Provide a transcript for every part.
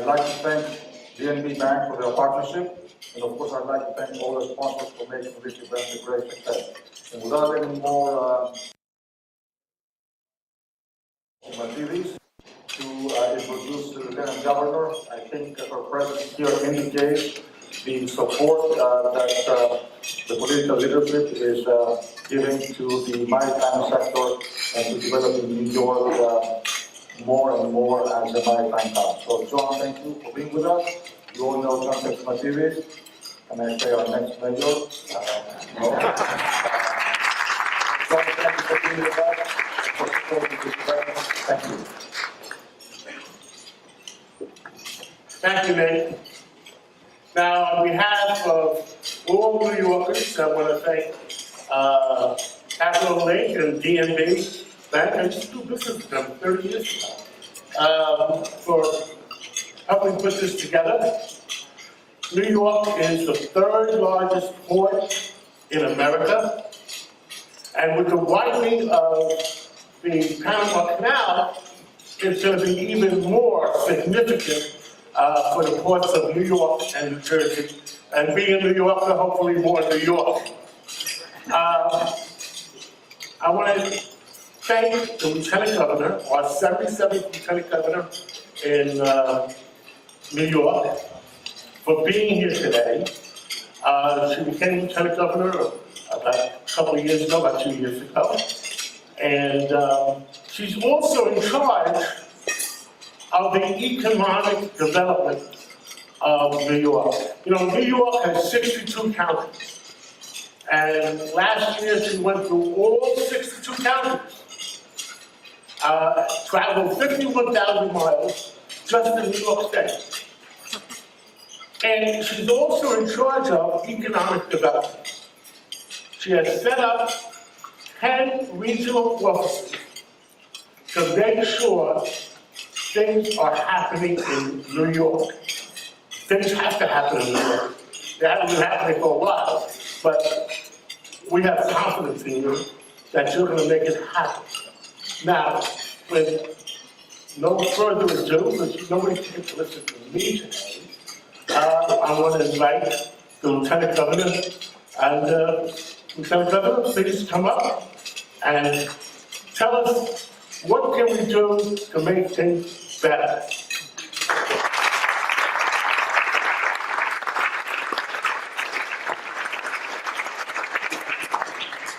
I'd like to thank DNB Bank for their partnership, and of course I'd like to thank all the sponsors for making this event a great success. And without any more Catsimatidis to introduce the Lieutenant Governor, I think her presence here indicates the support that the political leadership is giving to the maritime sector and to developing New York more and more as a maritime town. So, John, thank you for being with us. You all know John Catsimatidis, and I say our next mayor. John, thank you for being with us, for supporting this event. Thank you. Thank you, Nate. Now, on behalf of all New Yorkers, I want to thank Capital Link and DNB Bank. I used to do business with them 30 years ago for helping put this together. New York is the third largest port in America, and with the widening of the Panama Canal, it's going to be even more significant for the ports of New York and New Jersey, and being a New Yorker, hopefully more New York. I want to thank the Lieutenant Governor, our 77th Lieutenant Governor in New York, for being here today. She became Lieutenant Governor about a couple of years ago, about 2 years ago. And she's also in charge of the economic development of New York. You know, New York has 62 counties. And last year she went through all 62 counties, traveled 51,000 miles just in New York State. And she's also in charge of economic development. She has set up 10 regional offices to make sure things are happening in New York. Things have to happen in New York. They haven't been happening for a while, but we have confidence in you that you're going to make it happen. Now, with no further ado, because nobody can listen to me today, I want to invite the Lieutenant Governor, and Lieutenant Governor, please come up and tell us what can we do to make things better.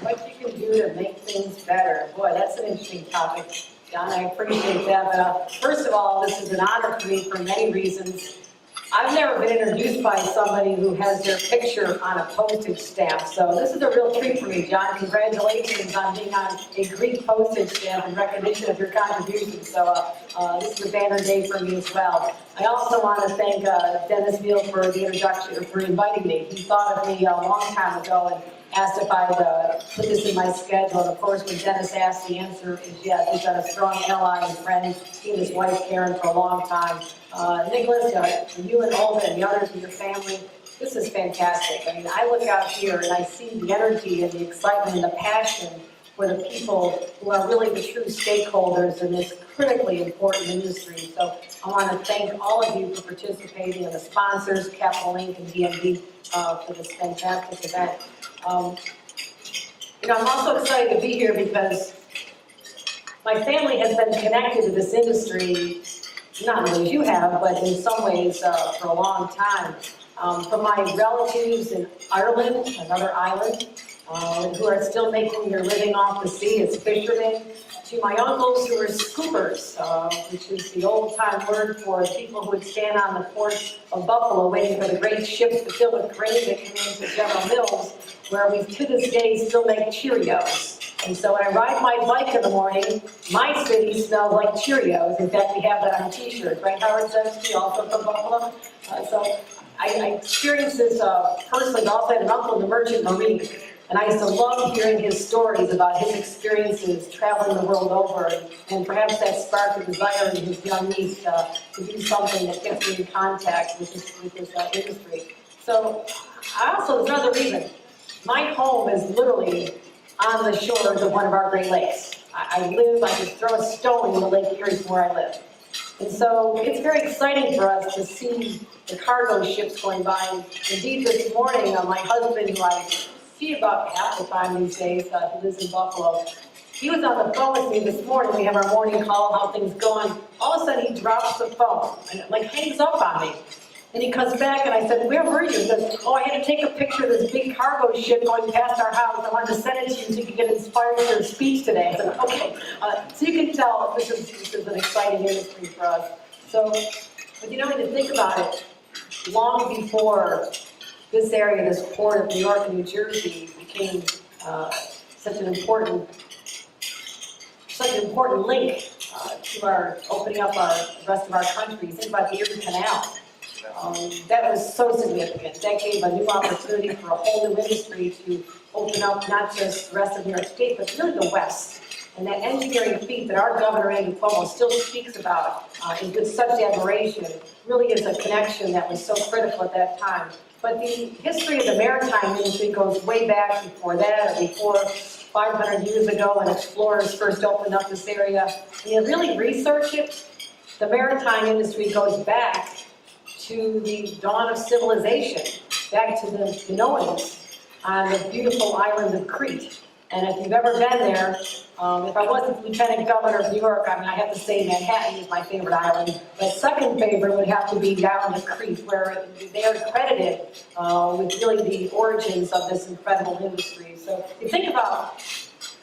What you can do to make things better. Boy, that's an interesting topic. John, I appreciate that. But first of all, this is an honor for me for many reasons. I've never been introduced by somebody who has their picture on a postage stamp. So this is a real treat for me, John. Congratulations on being on a Greek postage stamp in recognition of your contribution. So this is a banner day for me as well. I also want to thank Dennis Beal for the introduction, for inviting me. He thought of me a long time ago and asked if I'd put this in my schedule. And of course, when Dennis asked, the answer is yes. He's got a strong ally and friend. He and his wife, Karen, for a long time. Nicholas, you and Olga and the others in your family, this is fantastic. I mean, I look out here and I see the energy and the excitement and the passion for the people who are really the true stakeholders in this critically important industry. So I want to thank all of you for participating, and the sponsors, Capital Link and DNB, for this fantastic event. You know, I'm also excited to be here because my family has been connected to this industry, not as you have, but in some ways for a long time. From my relatives in Ireland, another island, who are still making their living off the sea as fishermen, to my uncles who are scoopers, which is the old-time word for people who would stand on the port of Buffalo waiting for the great ships to fill with grain that came into General Mills, where we to this day still make Cheerios. And so when I ride my bike in the morning, my city smells like Cheerios. In fact, we have that on t-shirts, right, Howard Zemsky, also from Buffalo? So I experienced this personally. I also had an uncle in the Merchant Marine, and I used to love hearing his stories about his experiences traveling the world over, and perhaps that sparked a desire in his young niece to do something that gets me in contact with this industry. So there's another reason. My home is literally on the shores of one of our Great Lakes. I could throw a stone in the Lake Erie from where I live. And so it's very exciting for us to see the cargo ships going by. Indeed, this morning, my husband, who I see about half the time these days, he lives in Buffalo, he was on the phone with me this morning. We have our morning call, how things going. All of a sudden, he drops the phone and it like hangs up on me. And he comes back and I said, where were you? He goes, oh, I had to take a picture of this big cargo ship going past our house. I wanted to send it to you so you could get inspired for your speech today. I said, okay. So you can tell this is an exciting industry for us. So, but you know, when you think about it, long before this area, this port of New York and New Jersey became such an important link to our opening up the rest of our country. Think about the Erie Canal. That was so significant. That gave a new opportunity for a whole new industry to open up not just the rest of New York State, but really the West. And that engineering feat that our governor, Andy Cuomo, still speaks about with such admiration really is a connection that was so critical at that time. But the history of the maritime industry goes way back before that, or before 500 years ago when explorers first opened up this area. And you really research it, the maritime industry goes back to the dawn of civilization, back to the Minoans on the beautiful island of Crete. And if you've ever been there, if I wasn't Lieutenant Governor of New York, I mean, I have to say Manhattan is my favorite island, but second favorite would have to be down to Crete, where they are credited with really the origins of this incredible industry. So if you think about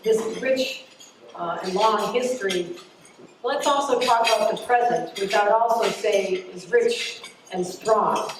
this rich and long history, let's also talk about the present, which I would also say is rich and strong.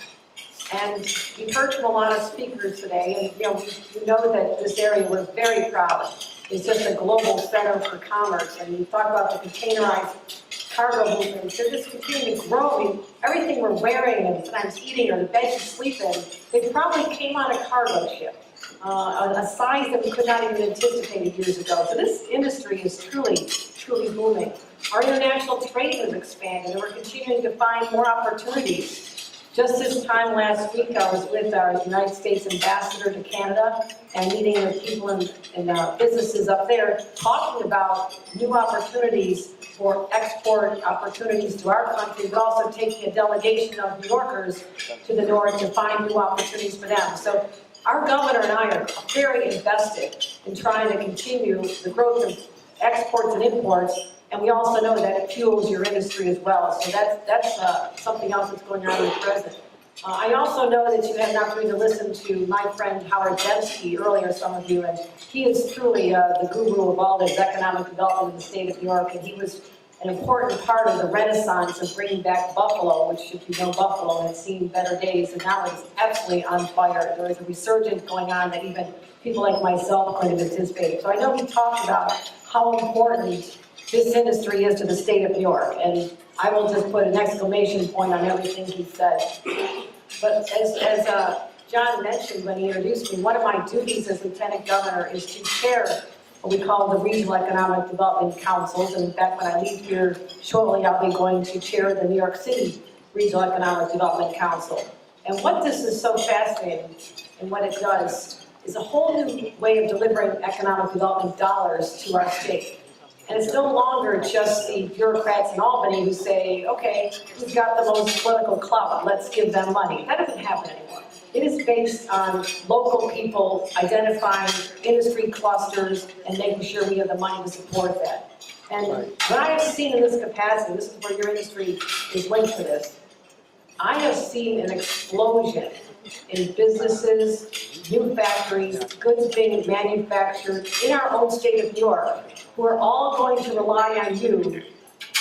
And we've heard from a lot of speakers today, and you know that this area we're very proud is just a global center for commerce. And we talk about the containerized cargo movements. They're just continuing to grow. I mean, everything we're wearing and sometimes eating or the bed you sleep in, they probably came on a cargo ship, a size that we could not even anticipate years ago. So this industry is truly, truly booming. Our international trade has expanded, and we're continuing to find more opportunities. Just this time last week, I was with our United States ambassador to Canada and meeting with people and businesses up there, talking about new opportunities for export opportunities to our country, but also taking a delegation of New Yorkers to the north to find new opportunities for them. So our governor and I are very invested in trying to continue the growth of exports and imports. And we also know that it fuels your industry as well. So that's something else that's going on in the present. I also know that you had an opportunity to listen to my friend Howard Dembski earlier, some of you, and he is truly the guru of all this economic development in the state of New York, and he was an important part of the renaissance of bringing back Buffalo, which, if you know Buffalo, has seen better days, and now it's absolutely on fire. There is a resurgence going on that even people like myself couldn't anticipate. So I know he talked about how important this industry is to the state of New York, and I will just put an exclamation point on everything he said. But as John mentioned when he introduced me, one of my duties as Lieutenant Governor is to chair what we call the Regional Economic Development Councils, and in fact, when I leave here shortly, I'll be going to chair the New York City Regional Economic Development Council. And what this is so fascinating, and what it does, is a whole new way of delivering economic development dollars to our state. And it's no longer just the bureaucrats in Albany who say, okay, who's got the most political clout, let's give them money. That doesn't happen anymore. It is based on local people identifying industry clusters and making sure we have the money to support that. And what I have seen in this capacity, this is where your industry is linked to this, I have seen an explosion in businesses, new factories, goods being manufactured in our own state of New York, who are all going to rely on you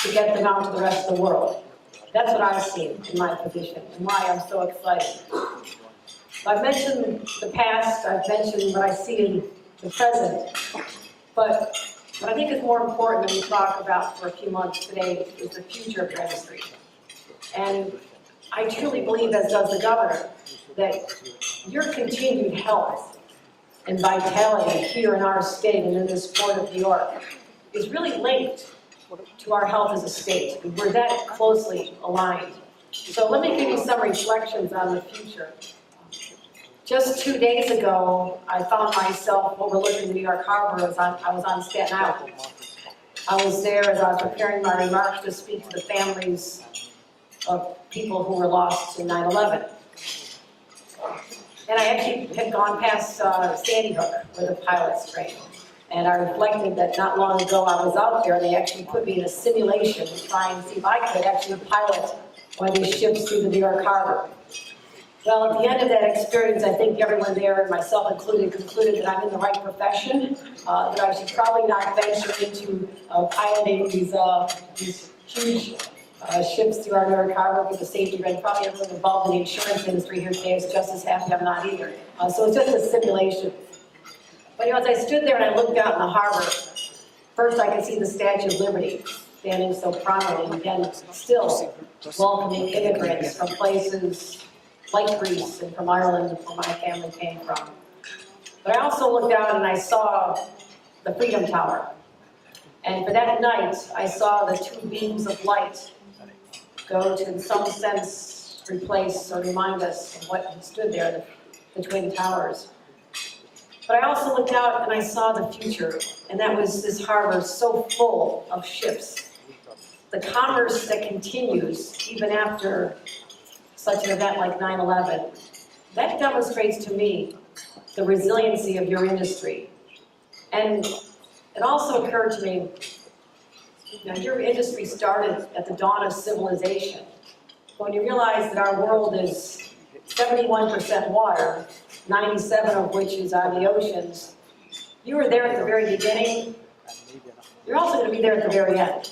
to get them out to the rest of the world. That's what I've seen in my position and why I'm so excited. I've mentioned the past, I've mentioned what I see in the present, but what I think is more important than we talk about for a few months today is the future of your industry. And I truly believe, as does the governor, that your continued health and vitality here in our state and in this port of New York is really linked to our health as a state. We're that closely aligned. So let me give you some reflections on the future. Just 2 days ago, I found myself overlooking the New York Harbor. I was on Staten Island. I was there as I was preparing my remarks to speak to the families of people who were lost in 9/11. And I actually had gone past Sandy Hook, where the pilots trained. And I reflected that not long ago I was out there, and they actually put me in a simulation to try and see if I could actually pilot one of these ships through the New York harbor. Well, at the end of that experience, I think everyone there, and myself included, concluded that I'm in the right profession, that I should probably not venture into piloting these huge ships through our New York harbor with the safety red. Probably everyone involved in the insurance industry here today is just as happy I'm not either. So it's just a simulation. But as I stood there and I looked out in the harbor, first I could see the Statue of Liberty standing so prominently and still welcoming immigrants from places like Greece and from Ireland, where my family came from. But I also looked out and I saw the Freedom Tower. And for that night, I saw the two beams of light go to, in some sense, replace or remind us of what had stood there, the Twin Towers. But I also looked out and I saw the future, and that was this harbor so full of ships. The commerce that continues even after such an event like 9/11, that demonstrates to me the resiliency of your industry. And it also occurred to me, your industry started at the dawn of civilization. When you realize that our world is 71% water, 97 of which is on the oceans, you were there at the very beginning, you're also going to be there at the very end.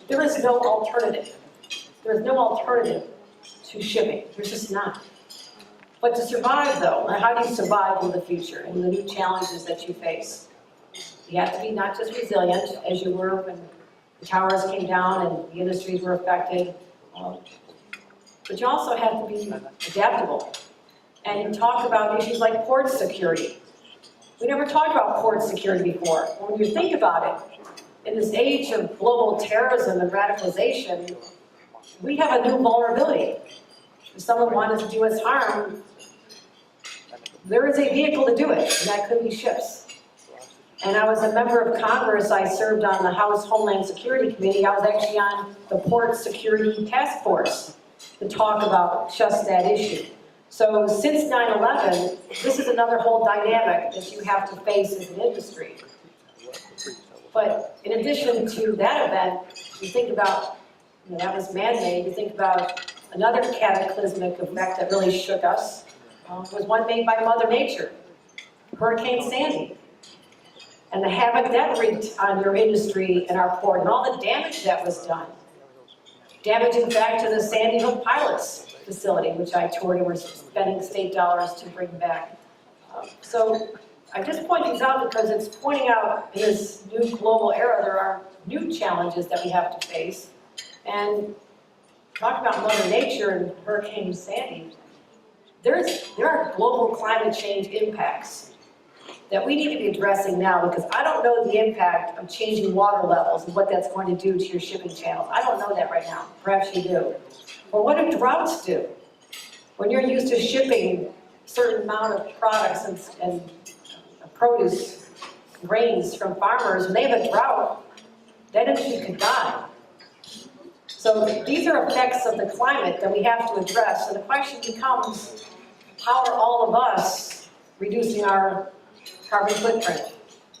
There is no alternative. There is no alternative to shipping. There's just not. But to survive, though, how do you survive in the future and the new challenges that you face? You have to be not just resilient, as you were when the towers came down and the industries were affected, but you also have to be adaptable. And you talk about issues like port security. We never talked about port security before. When you think about it, in this age of global terrorism and radicalization, we have a new vulnerability. If someone wanted to do us harm, there is a vehicle to do it, and that could be ships. And I was a member of Congress. I served on the House Homeland Security Committee. I was actually on the Port Security Task Force to talk about just that issue. So since 9/11, this is another whole dynamic that you have to face as an industry. But in addition to that event, you think about, that was man-made, you think about another cataclysmic effect that really shook us, was one made by Mother Nature, Hurricane Sandy. And the havoc that wreaked on your industry and our port, and all the damage that was done. Damage, in fact, to the Sandy Hook Pilots facility, which I toured, and we're spending state dollars to bring back. So I just point these out because it's pointing out in this new global era, there are new challenges that we have to face. And talk about Mother Nature and Hurricane Sandy, there are global climate change impacts that we need to be addressing now, because I don't know the impact of changing water levels and what that's going to do to your shipping channels. I don't know that right now. Perhaps you do. Or what do droughts do? When you're used to shipping a certain amount of products and produce, grains from farmers, when they have a drought, that industry could die. So these are effects of the climate that we have to address. So the question becomes, how are all of us reducing our carbon footprint?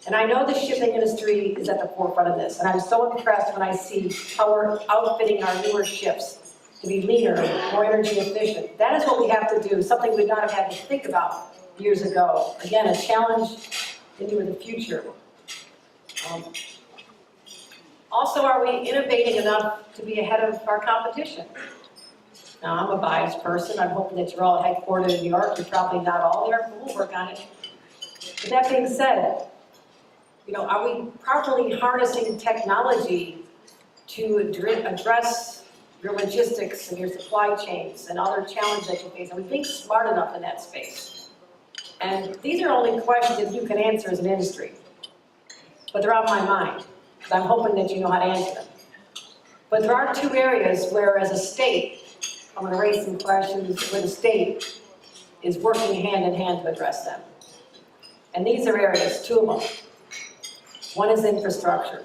And I know the shipping industry is at the forefront of this, and I'm so impressed when I see how we're outfitting our newer ships to be leaner, more energy efficient. That is what we have to do, something we would not have had to think about years ago. Again, a challenge into the future. Also, are we innovating enough to be ahead of our competition? Now, I'm a biased person. I'm hoping that you're all headquartered in New York. You're probably not all there, but we'll work on it. With that being said, are we properly harnessing technology to address your logistics and your supply chains and other challenges that you face? Are we being smart enough in that space? And these are only questions that you can answer as an industry, but they're on my mind, because I'm hoping that you know how to answer them. But there are two areas where, as a state, I'm going to raise some questions where the state is working hand in hand to address them. And these are areas, two of them. One is infrastructure.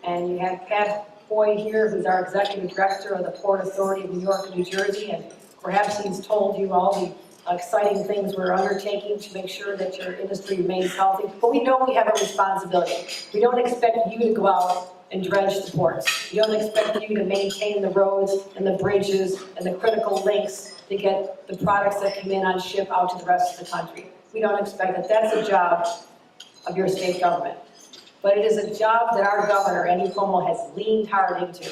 And you have Pat Boyd here, who's our executive director of the Port Authority of New York and New Jersey, and perhaps he's told you all the exciting things we're undertaking to make sure that your industry remains healthy. But we know we have a responsibility. We don't expect you to go out and dredge the ports. We don't expect you to maintain the roads and the bridges and the critical links to get the products that come in on ship out to the rest of the country. We don't expect that. That's a job of your state government. But it is a job that our governor, Andy Cuomo, has leaned hard into.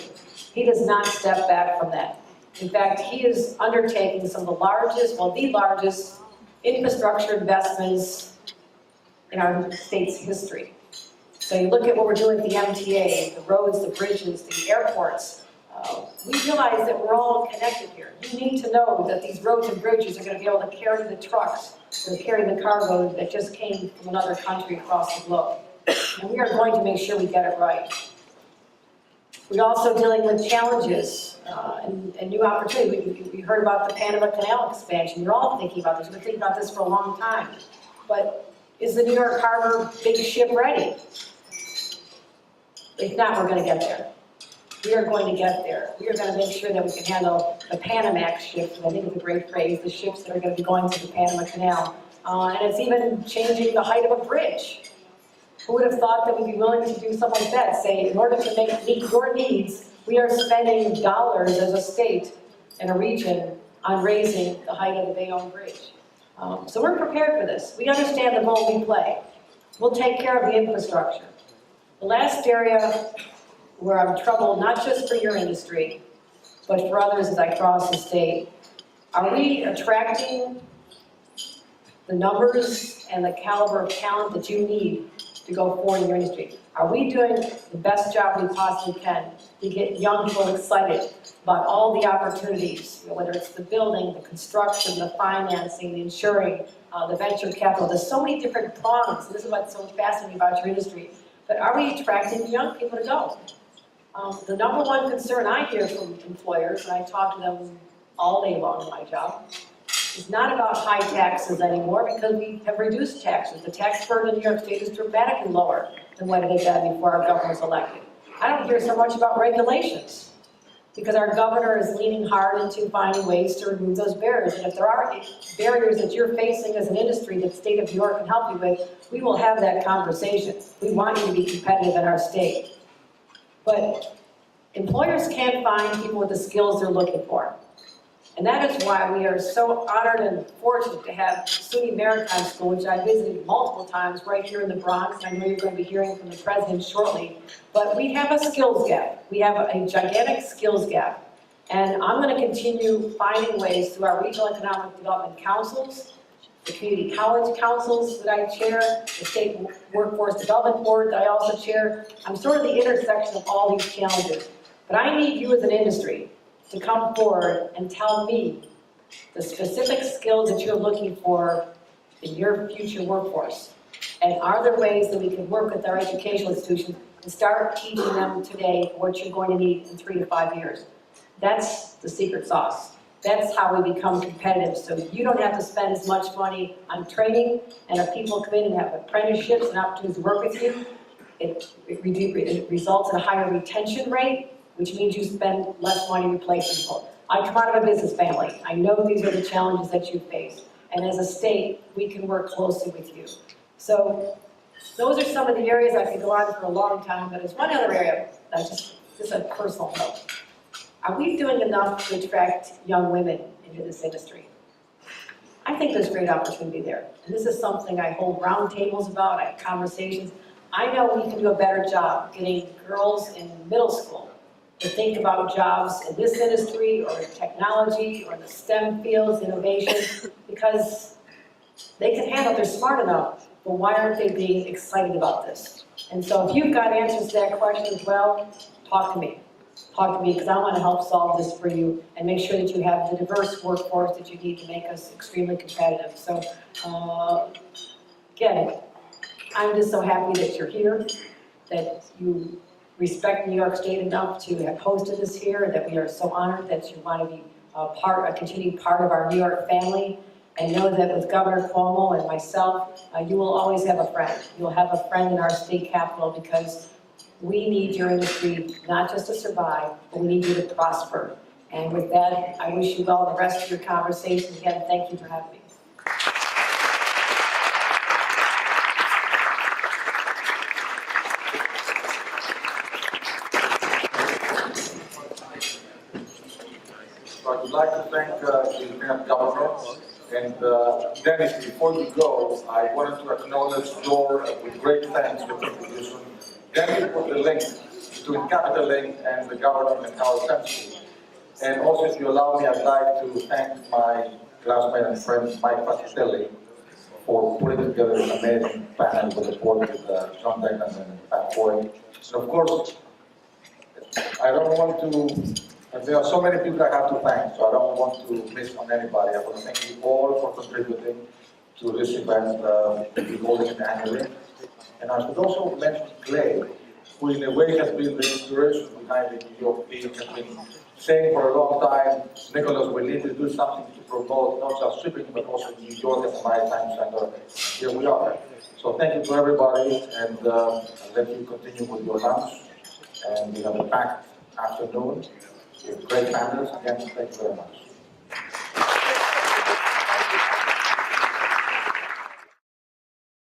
He does not step back from that. In fact, he is undertaking some of the largest, well, the largest infrastructure investments in our state's history. So you look at what we're doing with the MTA, the roads, the bridges, the airports. We realize that we're all connected here. You need to know that these roads and bridges are going to be able to carry the trucks or carry the cargo that just came from another country across the globe. And we are going to make sure we get it right. We're also dealing with challenges and new opportunities. We heard about the Panama Canal expansion. You're all thinking about this. We've been thinking about this for a long time. But is the New York Harbor big ship ready? If not, we're going to get there. We are going to get there. We are going to make sure that we can handle the Panamax ships. I think it's a great phrase, the ships that are going to be going to the Panama Canal. And it's even changing the height of a bridge. Who would have thought that we'd be willing to do something like that? Say, in order to meet your needs, we are spending dollars as a state and a region on raising the height of the Bayonne Bridge. So we're prepared for this. We understand the role we play. We'll take care of the infrastructure. The last area where I'm troubled, not just for your industry, but for others as I cross the state, are we attracting the numbers and the caliber of talent that you need to go forward in your industry? Are we doing the best job we possibly can to get young people excited about all the opportunities, whether it's the building, the construction, the financing, the insuring, the venture capital? There's so many different prongs. This is what's so fascinating about your industry. But are we attracting young people to go? The number one concern I hear from employers, and I talk to them all day long in my job, is not about high taxes anymore, because we have reduced taxes. The tax burden in New York State is dramatically lower than what it had been before our governor was elected. I don't hear so much about regulations, because our governor is leaning hard into finding ways to remove those barriers. And if there are barriers that you're facing as an industry that the state of New York can help you with, we will have that conversation. We want you to be competitive in our state. But employers can't find people with the skills they're looking for. And that is why we are so honored and fortunate to have SUNY Maritime School, which I visited multiple times right here in the Bronx. I know you're going to be hearing from the president shortly. But we have a skills gap. We have a gigantic skills gap. And I'm going to continue finding ways through our regional economic development councils, the community college councils that I chair, the state workforce development board that I also chair. I'm sort of the intersection of all these challenges. But I need you as an industry to come forward and tell me the specific skills that you're looking for in your future workforce. And are there ways that we can work with our educational institutions and start teaching them today what you're going to need in 3 to 5 years? That's the secret sauce. That's how we become competitive. So you don't have to spend as much money on training, and if people come in and have apprenticeships and opportunities to work with you, it results in a higher retention rate, which means you spend less money replacing people. I come out of a business family. I know these are the challenges that you face. And as a state, we can work closely with you. So those are some of the areas I could go on for a long time, but there's one other area, just a personal note. Are we doing enough to attract young women into this industry? I think there's great opportunity there. And this is something I hold roundtables about, I have conversations. I know we can do a better job getting girls in middle school to think about jobs in this industry or in technology or in the STEM fields, innovation, because they can handle it, they're smart enough, but why aren't they being excited about this? And so if you've got answers to that question as well, talk to me. Talk to me, because I want to help solve this for you and make sure that you have the diverse workforce that you need to make us extremely competitive. So, again, I'm just so happy that you're here, that you respect New York State enough to have hosted this here, that we are so honored that you want to be a continued part of our New York family, and know that with Governor Cuomo and myself, you will always have a friend. You'll have a friend in our state capitol, because We need your industry not just to survive, but we need you to prosper. And with that, I wish you well the rest of your conversation. Again, thank you for having me. So I would like to thank the Lieutenant Governor. And Dennis, before you go, I wanted to acknowledge your, with great thanks, your contribution. Dennis was the link between Capital Link and the government and our country. And also, if you allow me, I'd like to thank my classmate and friend, Mike Pacicelli, for putting together an amazing panel with the board with John Deckman and Pat Boyd. And of course, I don't want to, there are so many people I have to thank, so I don't want to miss on anybody. I want to thank you all for contributing to this event, we're holding it annually. And I should also mention Clay, who in a way has been the inspiration behind the New York theme, has been saying for a long time, Nicholas, we need to do something to promote not just shipping, but also New York as a maritime center. Here we are. So thank you to everybody, and I'll let you continue with your lunch. And we have a packed afternoon with great panels. Again, thank you very much.